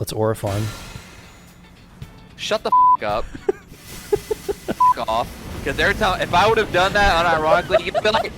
Let's aura farm. Shut the up. Off. Because every time, if I would have done that unironically, you'd be like,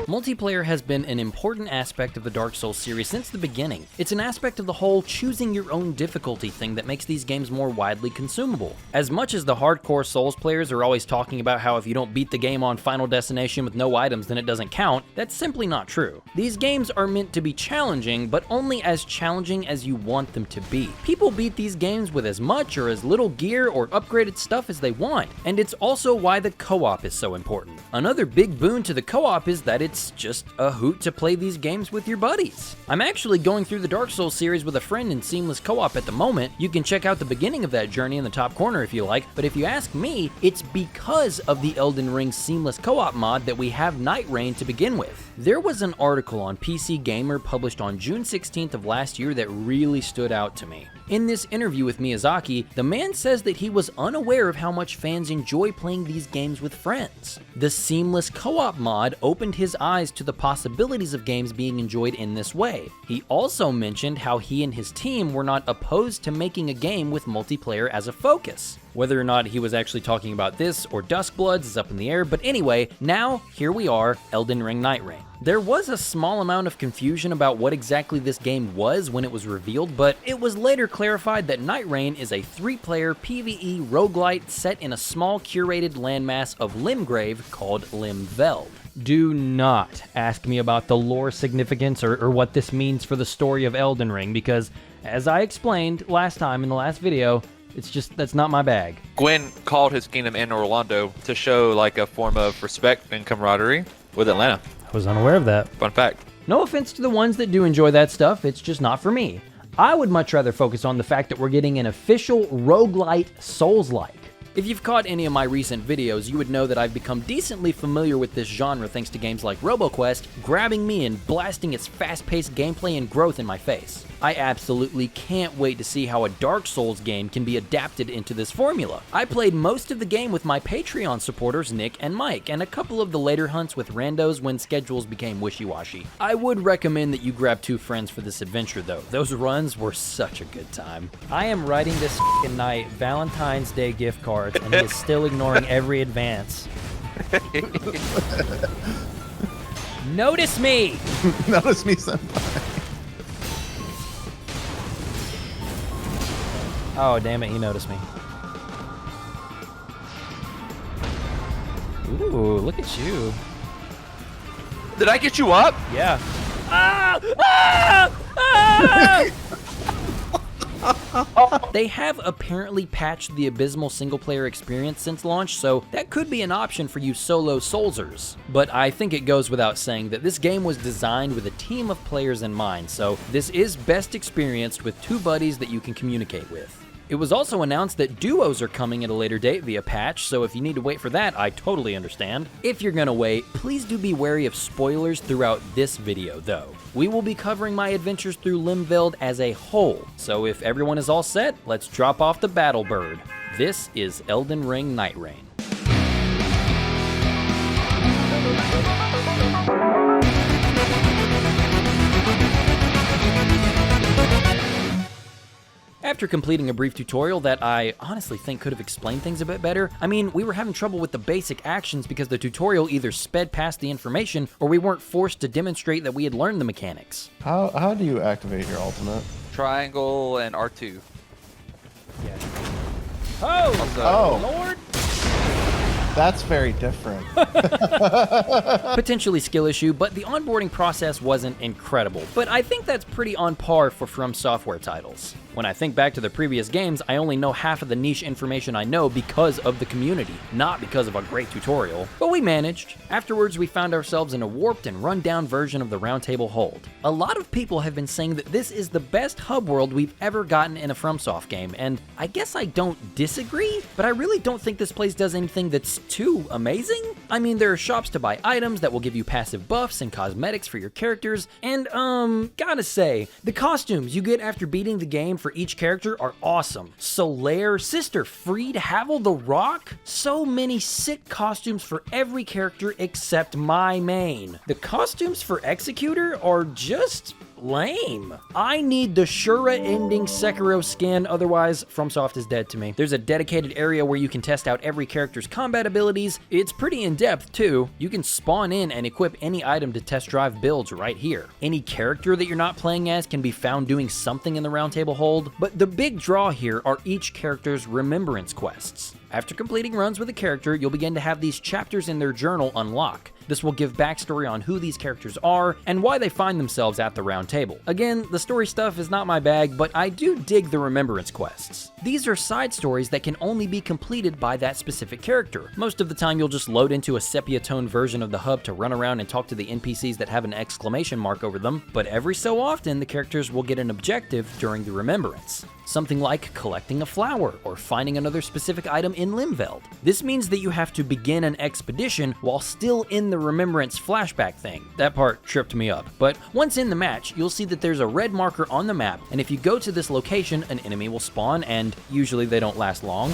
multiplayer has been an important aspect of the Dark Souls series since the beginning. It's an aspect of the whole choosing your own difficulty thing that makes these games more widely consumable. As much as the hardcore Souls players are always talking about how if you don't beat the game on Final Destination with no items then it doesn't count, that's simply not true. These games are meant to be challenging, but only as challenging as you want them to be. People beat these games with as much or as little gear or upgraded stuff as they want, and it's also why the co-op is so important. Another big boon to the co-op is that it's just a hoot to play these games with your buddies. I'm actually going through the Dark Souls series with a friend in seamless co-op at the moment. You can check out the beginning of that journey in the top corner if you like, but if you ask me, it's because of the Elden Ring seamless co-op mod that we have Nightreign to begin with. There was an article on PC Gamer published on June 16th of last year that really stood out to me. In this interview with Miyazaki, the man says that he was unaware of how much fans enjoy playing these games with friends. The seamless co-op mod opened his eyes to the possibilities of games being enjoyed in this way. He also mentioned how he and his team were not opposed to making a game with multiplayer as a focus. Whether or not he was actually talking about this or Duskbloods is up in the air, but anyway, now here we are, Elden Ring Nightreign. There was a small amount of confusion about what exactly this game was when it was revealed, but it was later clarified that Nightreign is a 3-player PvE roguelite set in a small curated landmass of Limgrave called Limveld. Do not ask me about the lore significance or what this means for the story of Elden Ring, because as I explained last time in the last video, it's just, that's not my bag. Gwyn called his kingdom in Orlando to show like a form of respect and camaraderie with Atlanta. I was unaware of that. Fun fact. No offense to the ones that do enjoy that stuff, it's just not for me. I would much rather focus on the fact that we're getting an official roguelite Souls-like. If you've caught any of my recent videos, you would know that I've become decently familiar with this genre thanks to games like RoboQuest, grabbing me and blasting its fast-paced gameplay and growth in my face. I absolutely can't wait to see how a Dark Souls game can be adapted into this formula. I played most of the game with my Patreon supporters Nick and Mike, and a couple of the later hunts with randos when schedules became wishy-washy. I would recommend that you grab 2 friends for this adventure though. Those runs were such a good time. I am writing this f***ing night Valentine's Day gift cards, and he is still ignoring every advance. Notice me! Notice me, senpai. Oh, damn it, he noticed me. Ooh, look at you. Did I get you up? Yeah. Ah! Ah! Ah! They have apparently patched the abysmal single-player experience since launch, so that could be an option for you solo Soulsers. But I think it goes without saying that this game was designed with a team of players in mind, so this is best experienced with 2 buddies that you can communicate with. It was also announced that duos are coming at a later date via patch, so if you need to wait for that, I totally understand. If you're gonna wait, please do be wary of spoilers throughout this video, though. We will be covering my adventures through Limveld as a whole, so if everyone is all set, let's drop off the battle bird. This is Elden Ring Nightreign. After completing a brief tutorial that I honestly think could have explained things a bit better, I mean, we were having trouble with the basic actions because the tutorial either sped past the information or we weren't forced to demonstrate that we had learned the mechanics. How do you activate your ultimate? Triangle and R2. Yeah. Oh, Also, Lord! That's very different. Potentially skill issue, but the onboarding process wasn't incredible. But I think that's pretty on par for From Software titles. When I think back to the previous games, I only know half of the niche information I know because of the community, not because of a great tutorial. But we managed. Afterwards, we found ourselves in a warped and run-down version of the Round Table Hold. A lot of people have been saying that this is the best hub world we've ever gotten in a FromSoft game, and I guess I don't disagree, but I really don't think this place does anything that's too amazing. I mean, there are shops to buy items that will give you passive buffs and cosmetics for your characters, and gotta say, the costumes you get after beating the game for each character are awesome. Solaire, Sister Freed, Havel the Rock, so many sick costumes for every character except my main. The costumes for Executor are just lame. I need the Shura ending Sekiro skin, otherwise FromSoft is dead to me. There's a dedicated area where you can test out every character's combat abilities. It's pretty in-depth too. You can spawn in and equip any item to test drive builds right here. Any character that you're not playing as can be found doing something in the Roundtable Hold, but the big draw here are each character's remembrance quests. After completing runs with a character, you'll begin to have these chapters in their journal unlock. This will give backstory on who these characters are and why they find themselves at the round table. Again, the story stuff is not my bag, but I do dig the remembrance quests. These are side stories that can only be completed by that specific character. Most of the time you'll just load into a sepia-toned version of the hub to run around and talk to the NPCs that have an exclamation mark over them, but every so often the characters will get an objective during the remembrance. Something like collecting a flower or finding another specific item in Limveld. This means that you have to begin an expedition while still in the remembrance flashback thing. That part tripped me up, but once in the match, you'll see that there's a red marker on the map, and if you go to this location, an enemy will spawn, and usually they don't last long.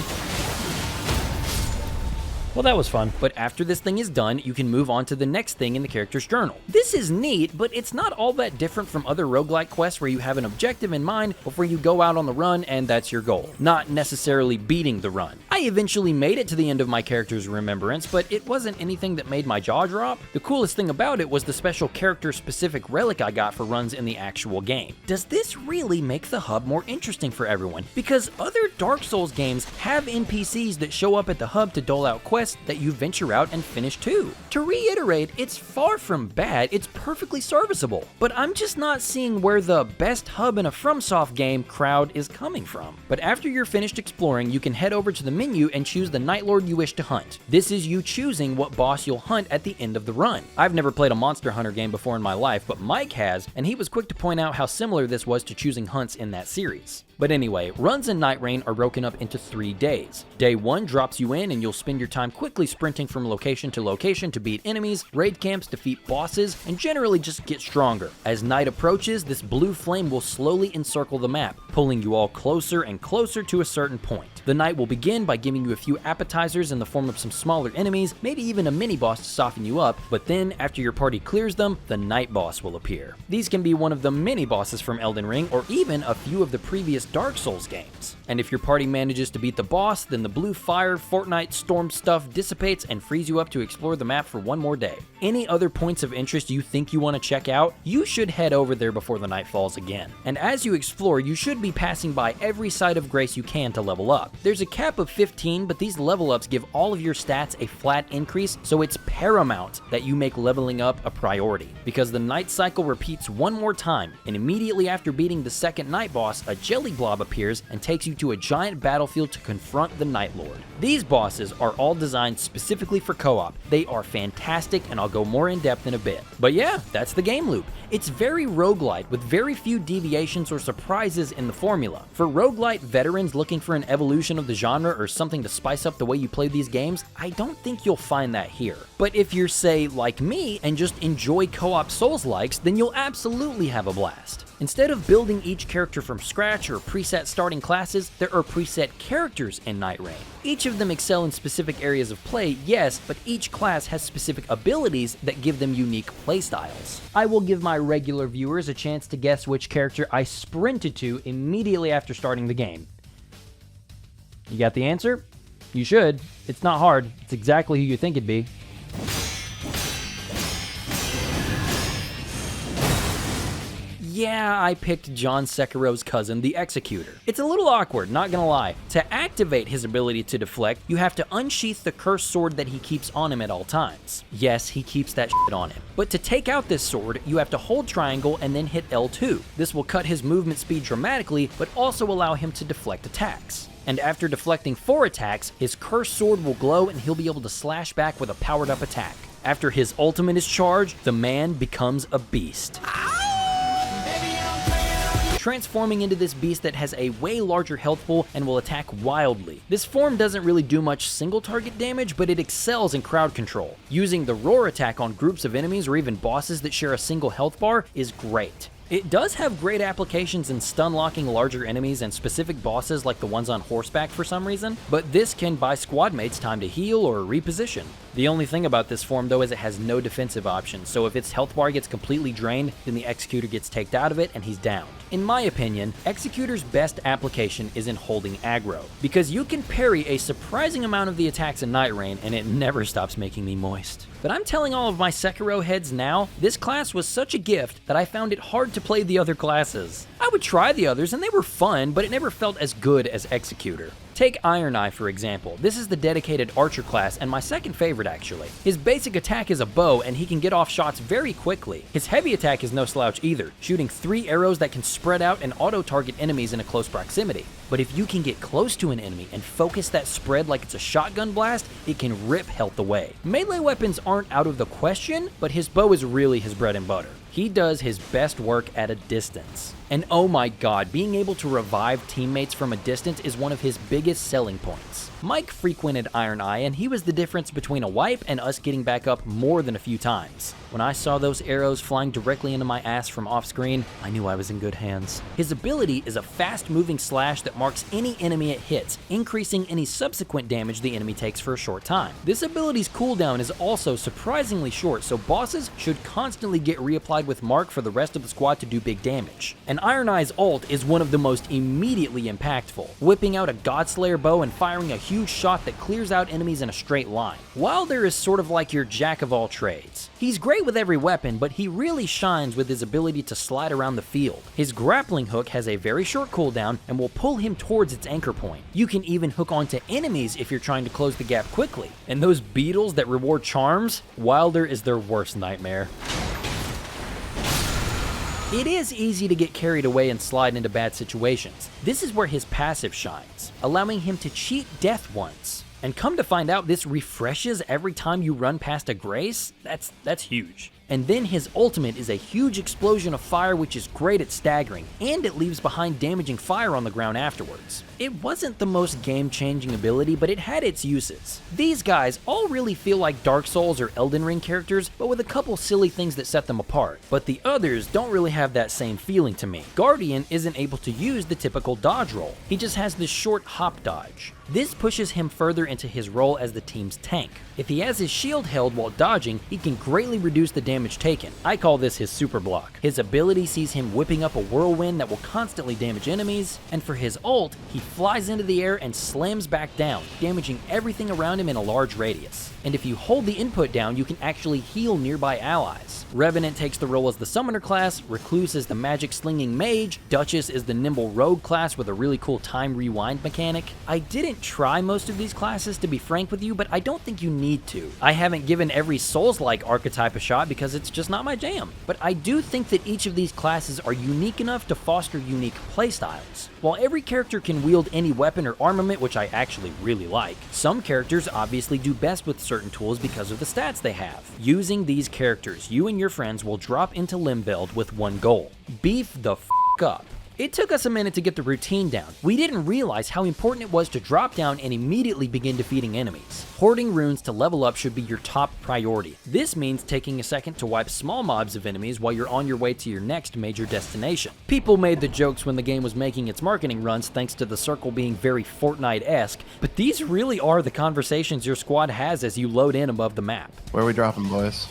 Well, that was fun. But after this thing is done, you can move on to the next thing in the character's journal. This is neat, but it's not all that different from other roguelike quests where you have an objective in mind before you go out on the run and that's your goal. Not necessarily beating the run. I eventually made it to the end of my character's remembrance, but it wasn't anything that made my jaw drop. The coolest thing about it was the special character-specific relic I got for runs in the actual game. Does this really make the hub more interesting for everyone? Because other Dark Souls games have NPCs that show up at the hub to dole out quests that you venture out and finish too. To reiterate, it's far from bad, it's perfectly serviceable, but I'm just not seeing where the best hub in a FromSoft game crowd is coming from. But after you're finished exploring, you can head over to the menu and choose the Night Lord you wish to hunt. This is you choosing what boss you'll hunt at the end of the run. I've never played a Monster Hunter game before in my life, but Mike has, and he was quick to point out how similar this was to choosing hunts in that series. But anyway, runs in Nightreign are broken up into 3 days. Day 1 drops you in and you'll spend your time quickly sprinting from location to beat enemies, raid camps, defeat bosses, and generally just get stronger. As night approaches, this blue flame will slowly encircle the map, pulling you all closer and closer to a certain point. The night will begin by giving you a few appetizers in the form of some smaller enemies, maybe even a mini-boss to soften you up, but then, after your party clears them, the night boss will appear. These can be one of the mini-bosses from Elden Ring, or even a few of the previous Dark Souls games. And if your party manages to beat the boss, then the blue fire, Fortnite storm stuff dissipates and frees you up to explore the map for one more day. Any other points of interest you think you want to check out, you should head over there before the night falls again. And as you explore, you should be passing by every site of grace you can to level up. There's a cap of 15, but these level ups give all of your stats a flat increase, so it's paramount that you make leveling up a priority. Because the night cycle repeats one more time, and immediately after beating the second night boss, a jelly blob appears and takes you to a giant battlefield to confront the Night Lord. These bosses are all designed specifically for co-op. They are fantastic, and I'll go more in depth in a bit. But yeah, that's the game loop. It's very roguelite with very few deviations or surprises in the formula. For roguelite veterans looking for an evolution of the genre or something to spice up the way you play these games, I don't think you'll find that here. But if you're, say, like me and just enjoy co-op Souls-likes, then you'll absolutely have a blast. Instead of building each character from scratch or preset starting classes, there are preset characters in Nightreign. Each of them excel in specific areas of play, yes, but each class has specific abilities that give them unique playstyles. I will give my regular viewers a chance to guess which character I sprinted to immediately after starting the game. You got the answer? You should. It's not hard. It's exactly who you think it'd be. Yeah, I picked John Sekiro's cousin, the Executor. It's a little awkward, not gonna lie. To activate his ability to deflect, you have to unsheath the cursed sword that he keeps on him at all times. Yes, he keeps that shit on him. But to take out this sword, you have to hold triangle and then hit L2. This will cut his movement speed dramatically, but also allow him to deflect attacks. And after deflecting 4 attacks, his cursed sword will glow and he'll be able to slash back with a powered up attack. After his ultimate is charged, the man becomes a beast. Transforming into this beast that has a way larger health pool and will attack wildly. This form doesn't really do much single target damage, but it excels in crowd control. Using the roar attack on groups of enemies or even bosses that share a single health bar is great. It does have great applications in stun locking larger enemies and specific bosses like the ones on horseback for some reason, but this can buy squad mates time to heal or reposition. The only thing about this form though is it has no defensive options, so if its health bar gets completely drained, then the Executor gets taked out of it and he's downed. In my opinion, Executor's best application is in holding aggro, because you can parry a surprising amount of the attacks in Nightreign and it never stops making me moist. But I'm telling all of my Sekiro heads now, this class was such a gift that I found it hard to play the other classes. I would try the others and they were fun, but it never felt as good as Executor. Take Iron Eye for example. This is the dedicated archer class and my second favorite actually. His basic attack is a bow and he can get off shots very quickly. His heavy attack is no slouch either, shooting 3 arrows that can spread out and auto-target enemies in a close proximity. But if you can get close to an enemy and focus that spread like it's a shotgun blast, it can rip health away. Melee weapons aren't out of the question, but his bow is really his bread and butter. He does his best work at a distance. And oh my god, being able to revive teammates from a distance is one of his biggest selling points. Mike frequented Iron Eye and he was the difference between a wipe and us getting back up more than a few times. When I saw those arrows flying directly into my ass from off screen, I knew I was in good hands. His ability is a fast moving slash that marks any enemy it hits, increasing any subsequent damage the enemy takes for a short time. This ability's cooldown is also surprisingly short, so bosses should constantly get reapplied with Mark for the rest of the squad to do big damage. And Iron Eye's ult is one of the most immediately impactful, whipping out a Godslayer bow and firing a huge shot that clears out enemies in a straight line. Wilder is sort of like your jack of all trades. He's great with every weapon, but he really shines with his ability to slide around the field. His grappling hook has a very short cooldown and will pull him towards its anchor point. You can even hook onto enemies if you're trying to close the gap quickly. And those beetles that reward charms, Wilder is their worst nightmare. It is easy to get carried away and slide into bad situations. This is where his passive shines, allowing him to cheat death once. And come to find out, this refreshes every time you run past a grace? That's huge. And then his ultimate is a huge explosion of fire which is great at staggering, and it leaves behind damaging fire on the ground afterwards. It wasn't the most game-changing ability, but it had its uses. These guys all really feel like Dark Souls or Elden Ring characters, but with a couple silly things that set them apart. But the others don't really have that same feeling to me. Guardian isn't able to use the typical dodge roll. He just has this short hop dodge. This pushes him further into his role as the team's tank. If he has his shield held while dodging, he can greatly reduce the damage taken. I call this his super block. His ability sees him whipping up a whirlwind that will constantly damage enemies, and for his ult, he flies into the air and slams back down, damaging everything around him in a large radius. And if you hold the input down, you can actually heal nearby allies. Revenant takes the role as the summoner class, Recluse is the magic slinging mage, Duchess is the nimble rogue class with a really cool time rewind mechanic. I didn't try most of these classes to be frank with you, but I don't think you need to. I haven't given every Souls-like archetype a shot because it's just not my jam. But I do think that each of these classes are unique enough to foster unique playstyles. While every character can wield any weapon or armament, which I actually really like, some characters obviously do best with certain tools because of the stats they have. Using these characters, you and your friends will drop into Limveld with one goal: beef the f*** up. It took us a minute to get the routine down. We didn't realize how important it was to drop down and immediately begin defeating enemies. Hoarding runes to level up should be your top priority. This means taking a second to wipe small mobs of enemies while you're on your way to your next major destination. People made the jokes when the game was making its marketing runs thanks to the circle being very Fortnite-esque, but these really are the conversations your squad has as you load in above the map. Where are we dropping, boys?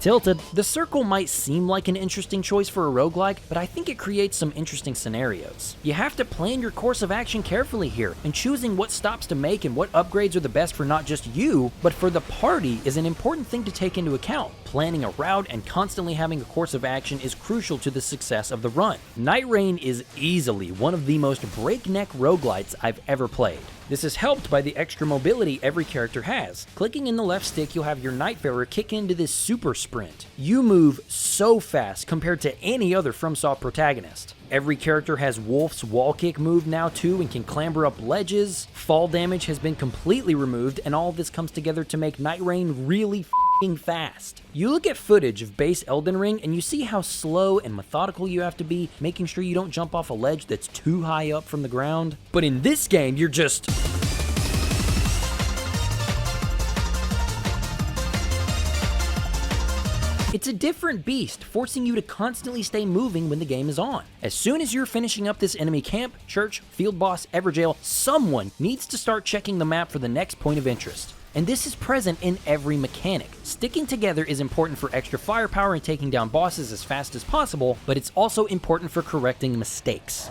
Tilted. The circle might seem like an interesting choice for a roguelike, but I think it creates some interesting scenarios. You have to plan your course of action carefully here, and choosing what stops to make and what upgrades are the best for not just you, but for the party is an important thing to take into account. Planning a route and constantly having a course of action is crucial to the success of the run. Nightreign is easily one of the most breakneck roguelites I've ever played. This is helped by the extra mobility every character has. Clicking in the left stick, you'll have your Nightfarer kick into this super sprint. You move so fast compared to any other FromSoft protagonist. Every character has Wolf's wall kick move now too and can clamber up ledges. Fall damage has been completely removed, and all of this comes together to make Nightreign really f***ing fast. You look at footage of base Elden Ring and you see how slow and methodical you have to be, making sure you don't jump off a ledge that's too high up from the ground. But in this game, you're just... It's a different beast, forcing you to constantly stay moving when the game is on. As soon as you're finishing up this enemy camp, church, field boss, Everjail, someone needs to start checking the map for the next point of interest. and this is present in every mechanic. Sticking together is important for extra firepower and taking down bosses as fast as possible, but it's also important for correcting mistakes.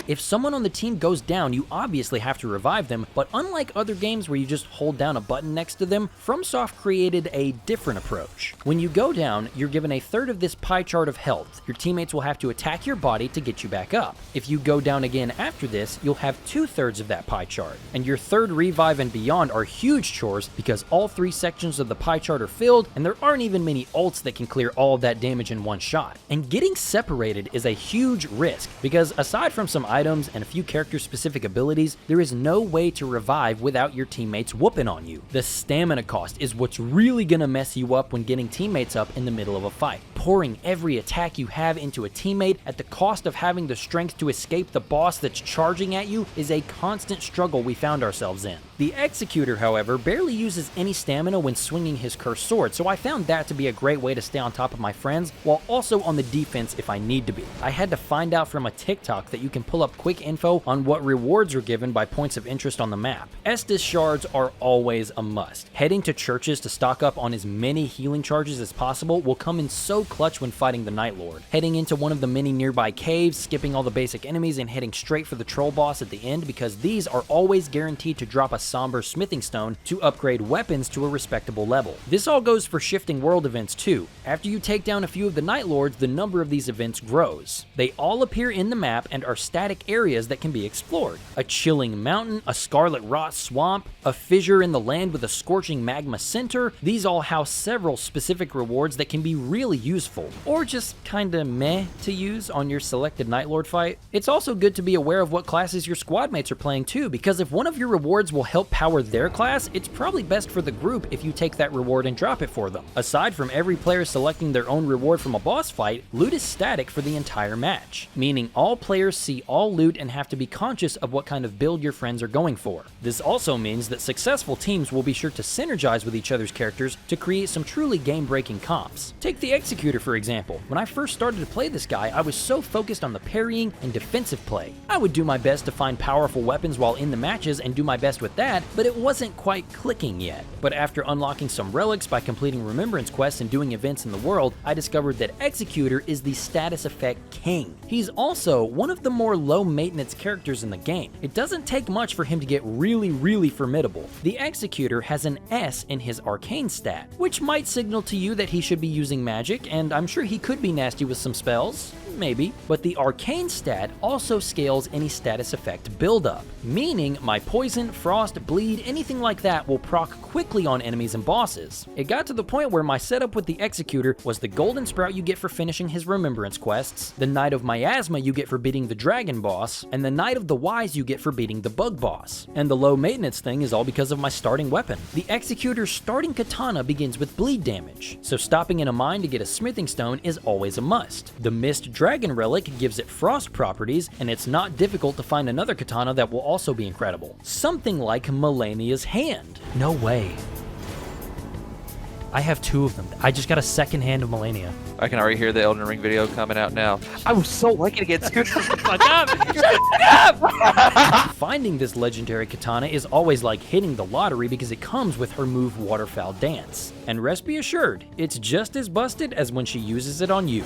If someone on the team goes down, you obviously have to revive them, but unlike other games where you just hold down a button next to them, FromSoft created a different approach. When you go down, you're given a third of this pie chart of health. Your teammates will have to attack your body to get you back up. If you go down again after this, you'll have 2/3 of that pie chart. And your third revive and beyond are huge chores because all 3 sections of the pie chart are filled, and there aren't even many ults that can clear all of that damage in one shot. And getting separated is a huge risk because aside from some items and a few character-specific abilities, there is no way to revive without your teammates whooping on you. The stamina cost is what's really gonna mess you up when getting teammates up in the middle of a fight. Pouring every attack you have into a teammate at the cost of having the strength to escape the boss that's charging at you is a constant struggle we found ourselves in. The Executor, however, barely uses any stamina when swinging his cursed sword, so I found that to be a great way to stay on top of my friends while also on the defense if I need to be. I had to find out from a TikTok that you can pull up quick info on what rewards are given by points of interest on the map. Estus shards are always a must. Heading to churches to stock up on as many healing charges as possible will come in so clutch when fighting the Night Lord. Heading into one of the many nearby caves, skipping all the basic enemies and heading straight for the troll boss at the end because these are always guaranteed to drop a somber smithing stone to upgrade weapons to a respectable level. This all goes for shifting world events too. After you take down a few of the Night Lords, the number of these events grows. They all appear in the map and are static areas that can be explored. A chilling mountain, a scarlet rot swamp, a fissure in the land with a scorching magma center. These all house several specific rewards that can be really useful, or just kinda meh to use on your selected Night Lord fight. It's also good to be aware of what classes your squad mates are playing too, because if one of your rewards will help power their class, it's probably best for the group if you take that reward and drop it for them. Aside from every player selecting their own reward from a boss fight, loot is static for the entire match, meaning all players see all loot and have to be conscious of what kind of build your friends are going for. This also means that successful teams will be sure to synergize with each other's characters to create some truly game-breaking comps. Take the Executor for example. When I first started to play this guy, I was so focused on the parrying and defensive play. I would do my best to find powerful weapons while in the matches and do my best with that, but it wasn't quite clicking yet. But after unlocking some relics by completing remembrance quests and doing events in the world, I discovered that Executor is the status effect king. He's also one of the more low maintenance characters in the game. It doesn't take much for him to get really formidable. The Executor has an S in his arcane stat, which might signal to you that he should be using magic, and I'm sure he could be nasty with some spells. Maybe, but the arcane stat also scales any status effect buildup, meaning my poison, frost, bleed, anything like that will proc quickly on enemies and bosses. It got to the point where my setup with the Executor was the golden sprout you get for finishing his remembrance quests, the Knight of Miasma you get for beating the dragon boss, and the Knight of the Wise you get for beating the bug boss. And the low maintenance thing is all because of my starting weapon. The Executor's starting katana begins with bleed damage, so stopping in a mine to get a smithing stone is always a must. The Mist Dragon Relic gives it frost properties, and it's not difficult to find another katana that will also be incredible. Something like Melania's Hand. No way. I have 2 of them. I just got a second hand of Melania. I can already hear the Elden Ring video coming out now. I was so lucky to get scooped. Fuck up! Shut up! Finding this legendary katana is always like hitting the lottery because it comes with her move Waterfowl Dance. And rest be assured, it's just as busted as when she uses it on you.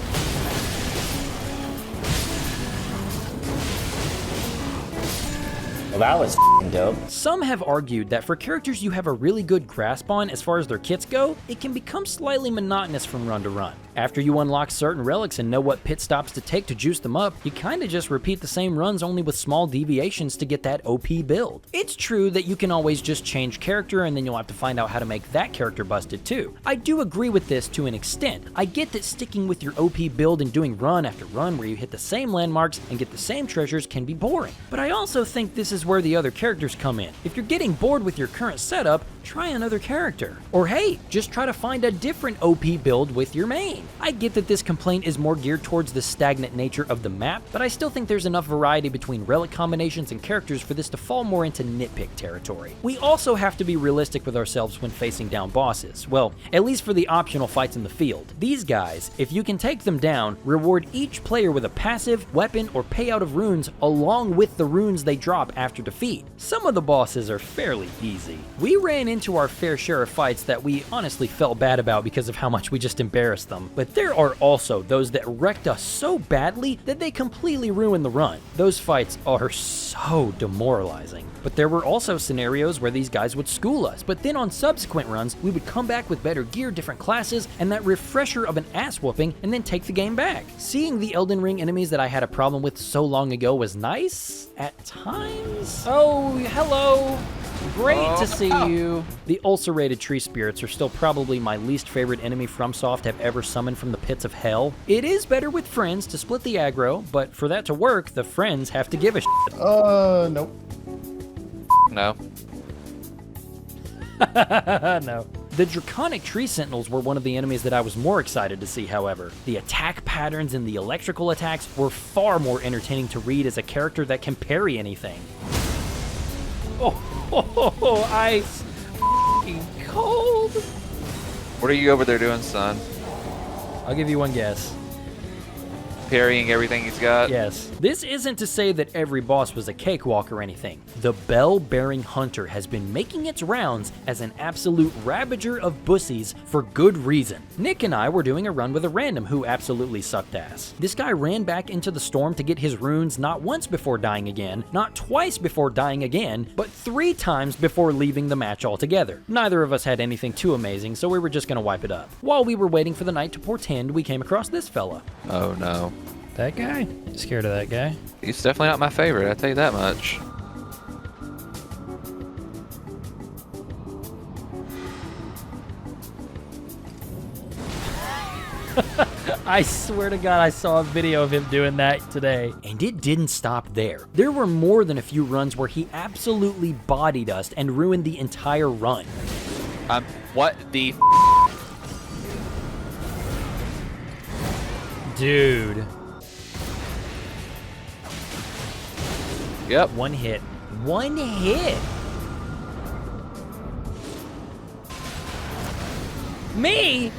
Well, that was dope. Some have argued that for characters you have a really good grasp on as far as their kits go, it can become slightly monotonous from run to run. After you unlock certain relics and know what pit stops to take to juice them up, you kinda just repeat the same runs only with small deviations to get that OP build. It's true that you can always just change character and then you'll have to find out how to make that character busted too. I do agree with this to an extent. I get that sticking with your OP build and doing run after run where you hit the same landmarks and get the same treasures can be boring. But I also think this is where the other characters come in. If you're getting bored with your current setup, try another character. Or hey, just try to find a different OP build with your main. game. I get that this complaint is more geared towards the stagnant nature of the map, but I still think there's enough variety between relic combinations and characters for this to fall more into nitpick territory. We also have to be realistic with ourselves when facing down bosses. Well, at least for the optional fights in the field. These guys, if you can take them down, reward each player with a passive, weapon, or payout of runes along with the runes they drop after defeat. Some of the bosses are fairly easy. We ran into our fair share of fights that we honestly felt bad about because of how much we just embarrassed them, but there are also those that wrecked us so badly that they completely ruined the run. Those fights are so demoralizing. But there were also scenarios where these guys would school us, but then on subsequent runs, we would come back with better gear, different classes, and that refresher of an ass whooping, and then take the game back. Seeing the Elden Ring enemies that I had a problem with so long ago was nice at times. Oh, hello. Great to see you. The ulcerated tree spirits are still probably my least favorite enemy FromSoft have ever summoned from the pits of hell. It is better with friends to split the aggro, but for that to work, the friends have to give a shit. Nope. No. No. The Draconic Tree Sentinels were one of the enemies that I was more excited to see, however. The attack patterns and the electrical attacks were far more entertaining to read as a character that can parry anything. Oh, ice. F***ing cold. What are you over there doing, son? I'll give you one guess. Parrying everything he's got? Yes. This isn't to say that every boss was a cakewalk or anything. The bell-bearing hunter has been making its rounds as an absolute ravager of bussies for good reason. Nick and I were doing a run with a random who absolutely sucked ass. This guy ran back into the storm to get his runes not once before dying again, not twice before dying again, but 3 times before leaving the match altogether. Neither of us had anything too amazing, so we were just gonna wipe it up. While we were waiting for the night to portend, we came across this fella. Oh no. That guy? Scared of that guy? He's definitely not my favorite, I'll tell you that much. I swear to God, I saw a video of him doing that today. And it didn't stop there. There were more than a few runs where he absolutely bodied us and ruined the entire run. What the Dude. Yep. One hit. One hit! Me?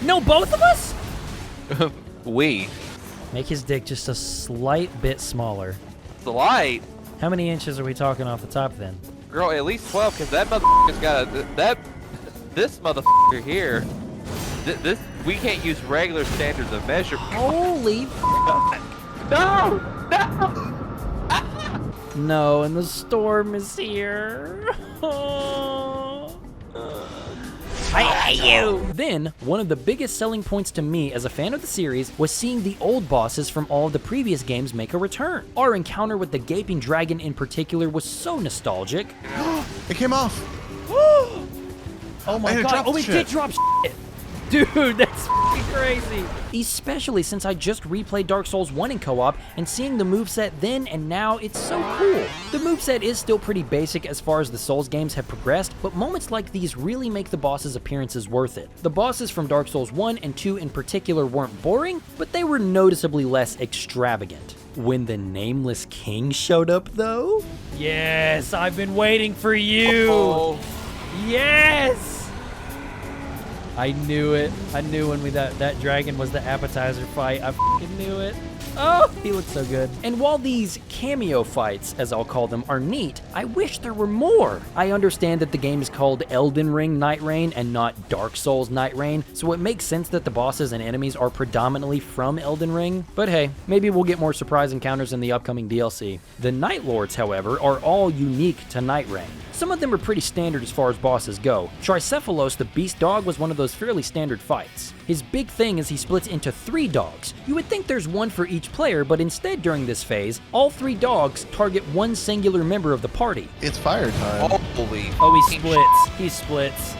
No, both of us? We. Make his dick just a slight bit smaller. The light. How many inches are we talking off the top then? Girl, at least 12, because that motherfucker's got a... This motherfucker here... This... We can't use regular standards of measure. Holy No! No! No, and the storm is here. I hate you! Then, one of the biggest selling points to me as a fan of the series was seeing the old bosses from all of the previous games make a return. Our encounter with the Gaping Dragon in particular was so nostalgic. It came off. Oh my god, oh, it did drop shit! Dude, that's f***ing crazy! Especially since I just replayed Dark Souls 1 in co-op, and seeing the moveset then and now, it's so cool. The moveset is still pretty basic as far as the Souls games have progressed, but moments like these really make the boss's appearances worth it. The bosses from Dark Souls 1 and 2 in particular weren't boring, but they were noticeably less extravagant. When the Nameless King showed up, though? Yes, I've been waiting for you! Oh. Yes! I knew it. I knew when that dragon was the appetizer fight. I f***ing knew it. Oh, he looks so good. And while these cameo fights, as I'll call them, are neat, I wish there were more. I understand that the game is called Elden Ring Nightreign and not Dark Souls Nightreign, so it makes sense that the bosses and enemies are predominantly from Elden Ring. But hey, maybe we'll get more surprise encounters in the upcoming DLC. The Night Lords, however, are all unique to Nightreign. Some of them are pretty standard as far as bosses go. Tricephalos the Beast Dog was one of those fairly standard fights. His big thing is he splits into 3 dogs. You would think there's one for each player, but instead during this phase, all 3 dogs target one singular member of the party. It's fire time. Holy. Oh, he splits. He splits.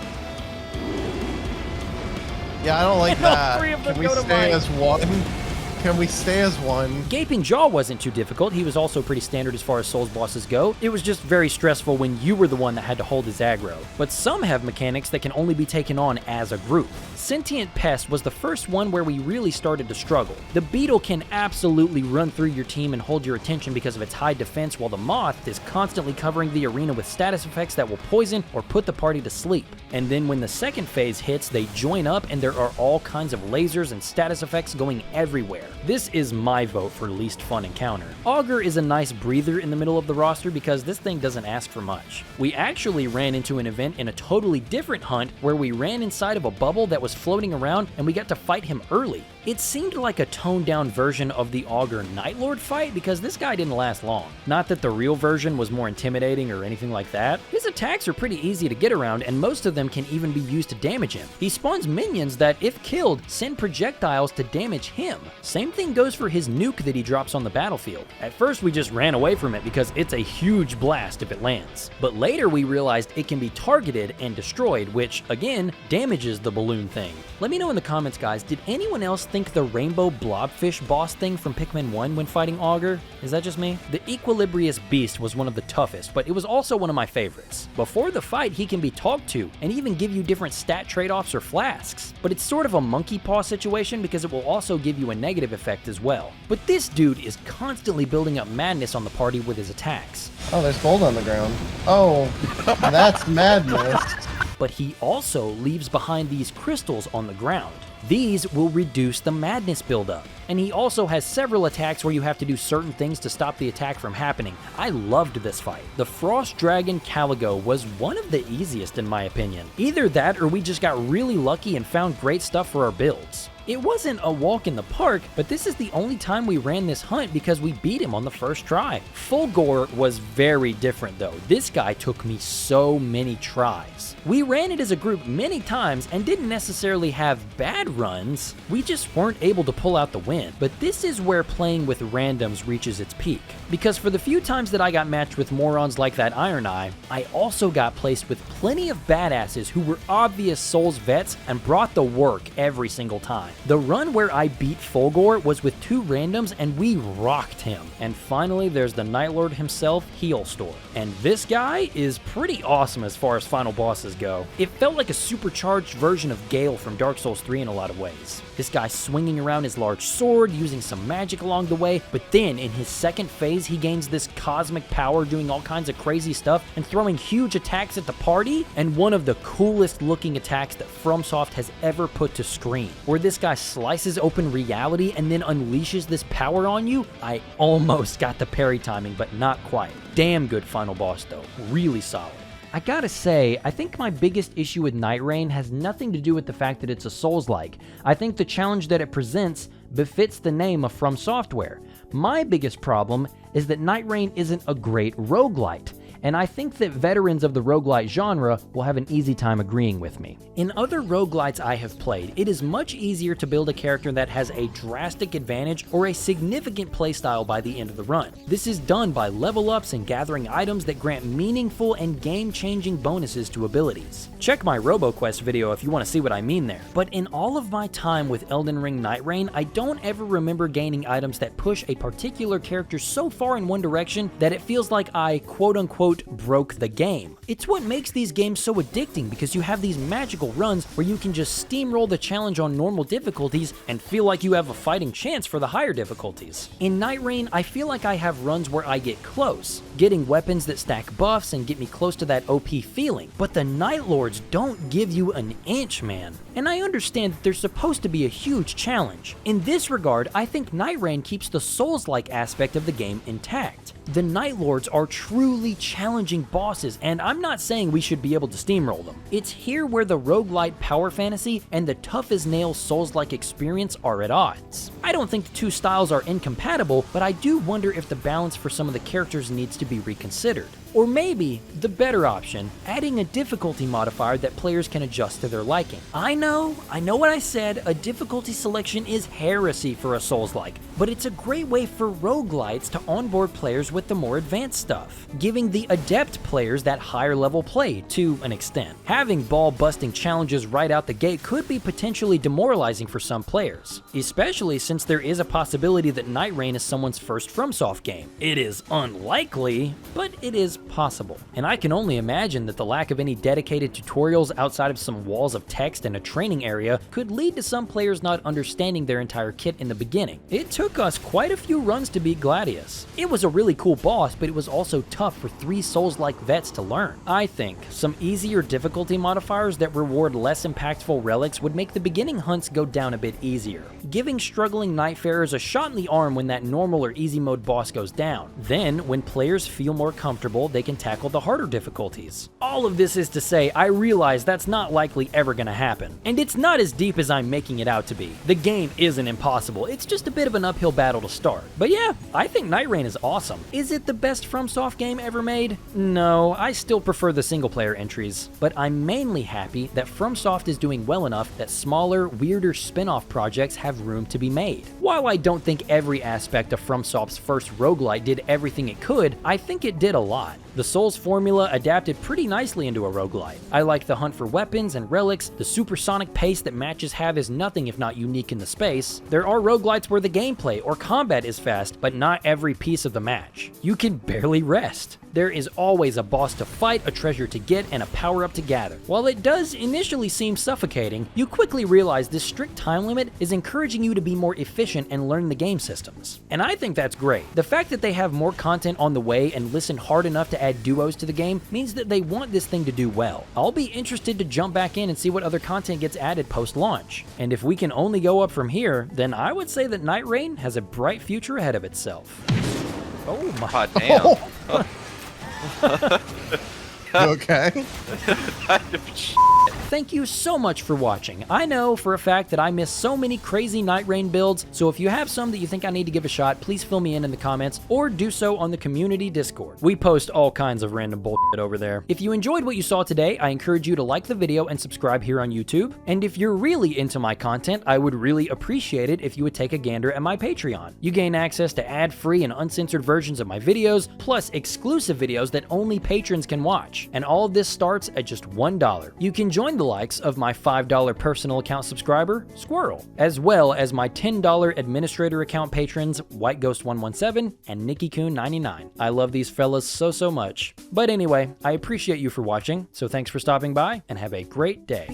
Yeah, I don't like And all that. 3 of them Can we go to stay mine. as one? Can we stay as one? Gaping Jaw wasn't too difficult. He was also pretty standard as far as Souls bosses go. It was just very stressful when you were the one that had to hold his aggro. But some have mechanics that can only be taken on as a group. Sentient Pest was the first one where we really started to struggle. The Beetle can absolutely run through your team and hold your attention because of its high defense, while the Moth is constantly covering the arena with status effects that will poison or put the party to sleep. And then when the second phase hits, they join up and there are all kinds of lasers and status effects going everywhere. This is my vote for least fun encounter. Augur is a nice breather in the middle of the roster because this thing doesn't ask for much. We actually ran into an event in a totally different hunt where we ran inside of a bubble that was floating around and we got to fight him early. It seemed like a toned down version of the Augur Nightlord fight because this guy didn't last long. Not that the real version was more intimidating or anything like that. His attacks are pretty easy to get around and most of them can even be used to damage him. He spawns minions that, if killed, send projectiles to damage him. Same thing goes for his nuke that he drops on the battlefield. At first we just ran away from it because it's a huge blast if it lands. But later we realized it can be targeted and destroyed, which, again, damages the balloon thing. Let me know in the comments, guys, did anyone else think the rainbow blobfish boss thing from Pikmin 1 when fighting Augur? Is that just me? The Equilibrious Beast was one of the toughest, but it was also one of my favorites. Before the fight, he can be talked to and even give you different stat trade-offs or flasks. But it's sort of a monkey paw situation because it will also give you a negative effect as well. But this dude is constantly building up madness on the party with his attacks. Oh, there's gold on the ground. Oh, that's madness. But he also leaves behind these crystals on the ground. These will reduce the madness buildup. And he also has several attacks where you have to do certain things to stop the attack from happening. I loved this fight. The Frost Dragon Caligo was one of the easiest in my opinion. Either that or we just got really lucky and found great stuff for our builds. It wasn't a walk in the park, but this is the only time we ran this hunt because we beat him on the first try. Fulgor was very different though. This guy took me so many tries. We ran it as a group many times and didn't necessarily have bad runs, we just weren't able to pull out the win. But this is where playing with randoms reaches its peak. Because for the few times that I got matched with morons like that Iron Eye, I also got placed with plenty of badasses who were obvious Souls vets and brought the work every single time. The run where I beat Fulgor was with two randoms and we rocked him. And finally there's the Nightlord himself, Healstore. And this guy is pretty awesome as far as final bosses go. It felt like a supercharged version of Gale from Dark Souls 3 in a lot of ways. This guy swinging around his large sword, using some magic along the way, but then in his second phase he gains this cosmic power doing all kinds of crazy stuff and throwing huge attacks at the party, and one of the coolest looking attacks that FromSoft has ever put to screen, where this guy slices open reality and then unleashes this power on you. I almost got the parry timing, but not quite. Damn good final boss though, really solid. I gotta say, I think my biggest issue with Nightreign has nothing to do with the fact that it's a Souls-like. I think the challenge that it presents befits the name of From Software. My biggest problem is that Nightreign isn't a great roguelite, and I think that veterans of the roguelite genre will have an easy time agreeing with me. In other roguelites I have played, it is much easier to build a character that has a drastic advantage or a significant playstyle by the end of the run. This is done by level ups and gathering items that grant meaningful and game-changing bonuses to abilities. Check my RoboQuest video if you want to see what I mean there. But in all of my time with Elden Ring Nightreign, I don't ever remember gaining items that push a particular character so far in one direction that it feels like I quote-unquote broke the game. It's what makes these games so addicting because you have these magical runs where you can just steamroll the challenge on normal difficulties and feel like you have a fighting chance for the higher difficulties. In Nightreign, I feel like I have runs where I get close, getting weapons that stack buffs and get me close to that OP feeling, but the Nightlords don't give you an inch, man. And I understand that they're supposed to be a huge challenge. In this regard, I think Nightreign keeps the Souls-like aspect of the game intact. The Nightlords are truly challenging bosses, and I'm not saying we should be able to steamroll them. It's here where the roguelite power fantasy and the tough-as-nails Souls-like experience are at odds. I don't think the two styles are incompatible, but I do wonder if the balance for some of the characters needs to be reconsidered. Or maybe, the better option, adding a difficulty modifier that players can adjust to their liking. I know what I said, a difficulty selection is heresy for a Souls-like, but it's a great way for roguelites to onboard players with the more advanced stuff, giving the the adept players that higher level play to an extent. Having ball-busting challenges right out the gate could be potentially demoralizing for some players, especially since there is a possibility that Nightreign is someone's first FromSoft game. It is unlikely, but it is possible. And I can only imagine that the lack of any dedicated tutorials outside of some walls of text and a training area could lead to some players not understanding their entire kit in the beginning. It took us quite a few runs to beat Gladius. It was a really cool boss, but it was also tough for 3 Souls-like vets to learn. I think some easier difficulty modifiers that reward less impactful relics would make the beginning hunts go down a bit easier, giving struggling Nightfarers a shot in the arm when that normal or easy mode boss goes down. Then, when players feel more comfortable, they can tackle the harder difficulties. All of this is to say, I realize that's not likely ever gonna happen, and it's not as deep as I'm making it out to be. The game isn't impossible, it's just a bit of an uphill battle to start. But yeah, I think Nightreign is awesome. Is it the best FromSoft game ever made? No, I still prefer the single-player entries, but I'm mainly happy that FromSoft is doing well enough that smaller, weirder spin-off projects have room to be made. While I don't think every aspect of FromSoft's first roguelite did everything it could, I think it did a lot. The Souls formula adapted pretty nicely into a roguelite. I like the hunt for weapons and relics, the supersonic pace that matches have is nothing if not unique in the space. There are roguelites where the gameplay or combat is fast, but not every piece of the match. You can barely rest. There is always a boss to fight, a treasure to get, and a power-up to gather. While it does initially seem suffocating, you quickly realize this strict time limit is encouraging you to be more efficient and learn the game systems. And I think that's great. The fact that they have more content on the way and listen hard enough to add duos to the game means that they want this thing to do well. I'll be interested to jump back in and see what other content gets added post-launch. And if we can only go up from here, then I would say that Nightreign has a bright future ahead of itself. Oh my... God damn. You okay? Thank you so much for watching. I know for a fact that I miss so many crazy Nightreign builds, so if you have some that you think I need to give a shot, please fill me in the comments or do so on the community Discord. We post all kinds of random bullshit over there. If you enjoyed what you saw today, I encourage you to like the video and subscribe here on YouTube. And if you're really into my content, I would really appreciate it if you would take a gander at my Patreon. You gain access to ad-free and uncensored versions of my videos, plus exclusive videos that only patrons can watch. And all of this starts at just $1. You can join the likes of my $5 personal account subscriber, Squirrel, as well as my $10 administrator account patrons, WhiteGhost117 and NikkiCoon99. I love these fellas so much. But anyway, I appreciate you for watching, so thanks for stopping by and have a great day.